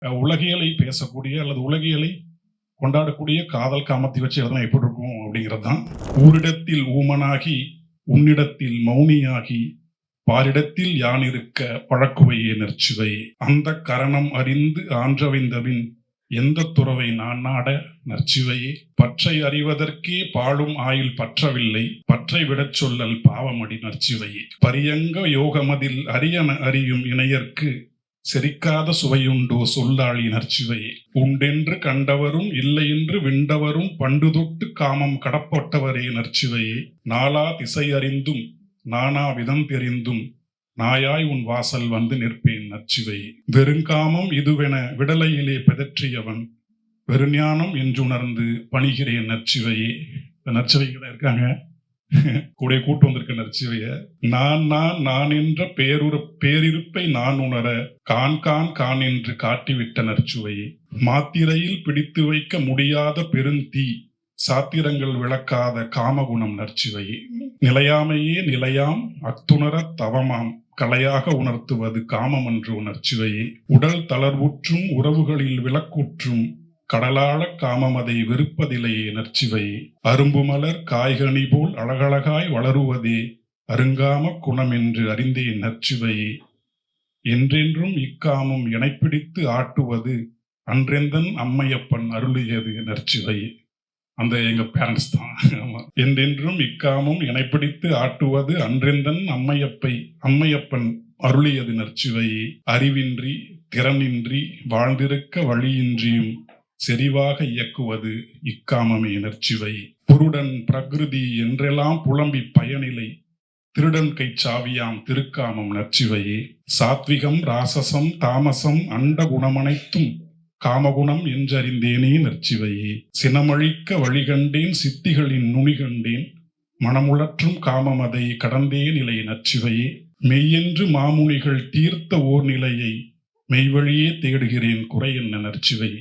உலகியலை பேசக்கூடிய அல்லது உலகியலை கொண்டாடக்கூடிய காதல் காமத்தை வச்சு எழுதினா எப்படி இருக்கும் அப்படிங்கிறது தான். ஊரிடத்தில் ஊமனாகி உன்னிடத்தில் மௌனியாகி பாரிடத்தில் யான் இருக்க பழக்குவையே நற்சுவை. அந்த கரணம் அறிந்து ஆன்றவைந்தபின் எந்த துறவை நான் நாட நற்சுவையே. பற்றை அறிவதற்கே பாழும் ஆயுள் பற்றவில்லை, பற்றை விடச் சொல்லல் பாவமடி நற்சுவையே. பரியங்க யோகமதில் அரியன அறியும் இணையர்க்கு செரிக்காத சுவையுண்டோ சொல்லாளி நற்சுவையே. உண்டென்று கண்டவரும் இல்லையென்று விண்டவரும் பண்டு தொட்டு காமம் கடப்பட்டவரே நற்சுவையே. நாலா திசை அறிந்தும் நானா விதம் தெரிந்தும் நாயாய் உன் வாசல் வந்து நிற்பேன் நற்சுவையே. வெறுங்காமம் இதுவென விடலையிலே பிதற்றியவன் வெறுஞானம் என்றுணர்ந்து பணிகிறேன் நற்சுவையே. நற்சுவைகள் இருக்காங்க, கூட கூட்டு வந்திருக்க நற்சுவைய. நான் என்ற பேரிருப்பை நான் உணர கான் என்று காட்டிவிட்ட நற்சுவையே. மாத்திரையில் பிடித்து வைக்க முடியாத பெருந்தீ சாத்திரங்கள் விளக்காத காமகுணம் நற்சுவையே. நிலையாமையே நிலையாம் அத்துணர தவமாம் கலையாக உணர்த்துவது காமம் என்று நற்சுவையே. உடல் தளர்வுற்றும் உறவுகளில் விளக்குற்றும் கடலாள காமம் அதை வெறுப்பதிலேயே நற்சுவையே. அரும்பு மலர் காய்கனி போல் அழகழகாய் வளருவதே அருங்காம குணம் என்று அறிந்தேன் நற்சுவையே. என்றென்றும் இக்காமம் எனைப்பிடித்து ஆட்டுவது அன்றெந்தன் அம்மையப்பன் அருளியது நற்சுவையே. அந்த எங்க பேரண்ட்ஸ் தான். என்றென்றும் இக்காமம் எனைப்பிடித்து ஆட்டுவது அன்றெந்தன் அம்மையப்பன் அருளியது நற்சுவையே. அறிவின்றி திறனின்றி வாழ்ந்திருக்க வழியின்றியும் செறிவாக இயக்குவது இக்காமமே நற்சுவை. புருடன் பிரகிருதி என்றெல்லாம் புலம்பி பயனிலை திருடன் கை சாவியாம் திருக்காமம் நற்சுவையே. சாத்விகம் ராசசம் தாமசம் அண்ட குணமனைத்தும் காமகுணம் என்றறிந்தேனே நற்சுவையே. சினமழிக்க வழிகண்டேன் சித்திகளின் நுனி கண்டேன் மனமுழற்றும் காமம் அதை கடந்தே நிலை நற்சுவையே. மெய்யென்று மாமுனிகள் தீர்த்த ஓர் நிலையை மெய்வழியே தேடுகிறேன் குறை என்ன நற்சுவையே.